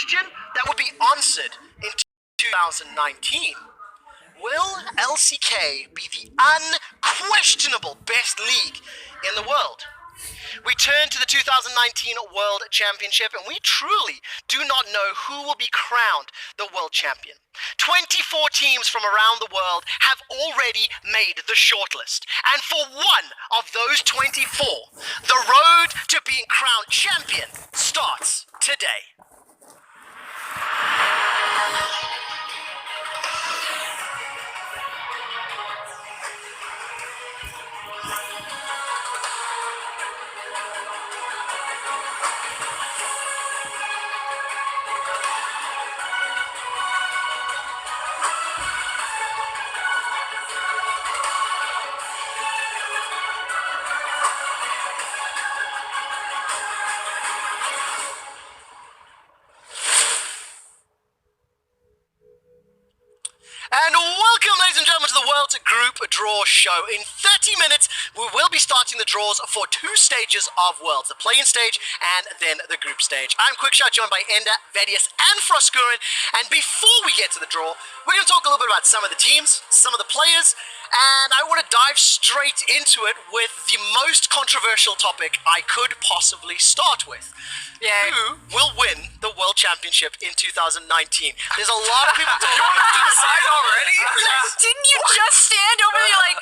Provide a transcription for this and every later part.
question that would be answered in 2019. Will LCK be the unquestionable best league in the world? We turn to the 2019 World Championship, and we truly do not know who will be crowned the world champion. 24 teams from around the world have already made the shortlist, and for one of those 24, the road to being crowned champion starts today. And welcome, ladies and gentlemen, to the World Group Draw Show. In 30 minutes, we will be starting the draws for two stages of Worlds, the play-in stage and then the group stage. I'm Quickshot, joined by Ender, Vedius, and Froskurin. And before we get to the draw, we're going to talk a little bit about some of the teams, some of the players, and I want to dive straight into it with the most controversial topic I could possibly start with. Yeah. Who will win the World Championship in 2019? There's a lot of people talking You want about to decide already? Yes. Didn't you just stand over there like,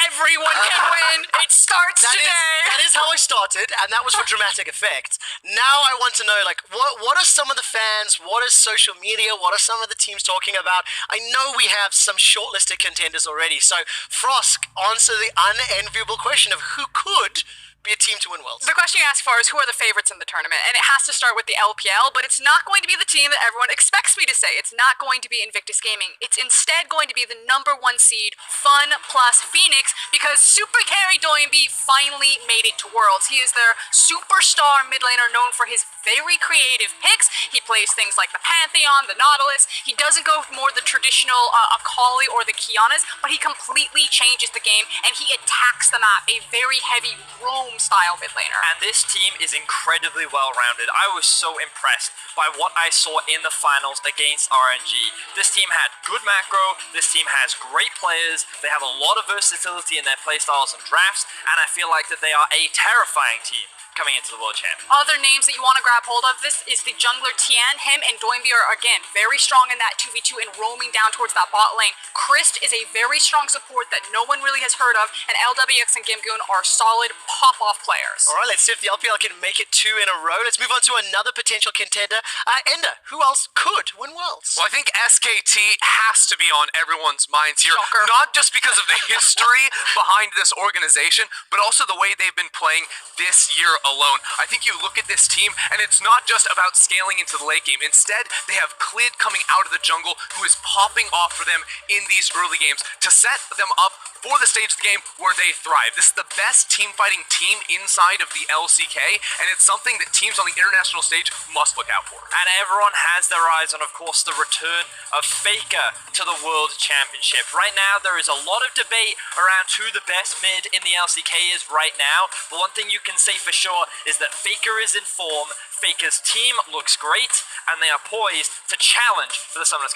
everyone can win, it starts today? That is how I started, and that was for dramatic effect. Now I want to know, like, what are some of the fans, what is social media, what are some of the teams talking about? I know we have some shortlisted contenders already, so Frosk, answer the unenviable question of who could be a team to win Worlds. The question you asked for is who are the favorites in the tournament, and it has to start with the LPL, but it's not going to be the team that everyone expects me to say. It's not going to be Invictus Gaming. It's instead going to be the #1 seed, Fun plus Phoenix, because Super Carry Doinby finally made it to Worlds. He is their superstar mid laner, known for his very creative picks. He plays things like the Pantheon, the Nautilus. He doesn't go more the traditional Akali or the Kianas, but he completely changes the game, and he attacks the map, a very heavy roam style mid laner. And this team is incredibly well-rounded. I was so impressed by what I saw in the finals against RNG. This team had good macro, this team has great players, they have a lot of versatility in their playstyles and drafts, and I feel like that they are a terrifying team coming into the World Champ. Other names that you want to grab hold of, this is the jungler Tian. Him and Doinby are, again, very strong in that 2v2 and roaming down towards that bot lane. Christ is a very strong support that no one really has heard of, and LWX and Gimgoon are solid pop-off players. All right, let's see if the LPL can make it two in a row. Let's move on to another potential contender. Ender, who else could win Worlds? Well, I think SKT has to be on everyone's minds here. Shocker. Not just because of the history behind this organization, but also the way they've been playing this year alone. I think you look at this team, and it's not just about scaling into the late game. Instead, they have Clid coming out of the jungle, who is popping off for them in these early games to set them up for the stage of the game where they thrive. This is the best team fighting team inside of the LCK, and it's something that teams on the international stage must look out for. And everyone has their eyes on, of course, the return of Faker to the World Championship. Right now, there is a lot of debate around who the best mid in the LCK is right now, but one thing you can say for sure is that Faker is in form, Faker's team looks great, and they are poised to challenge for the Summoners Cup.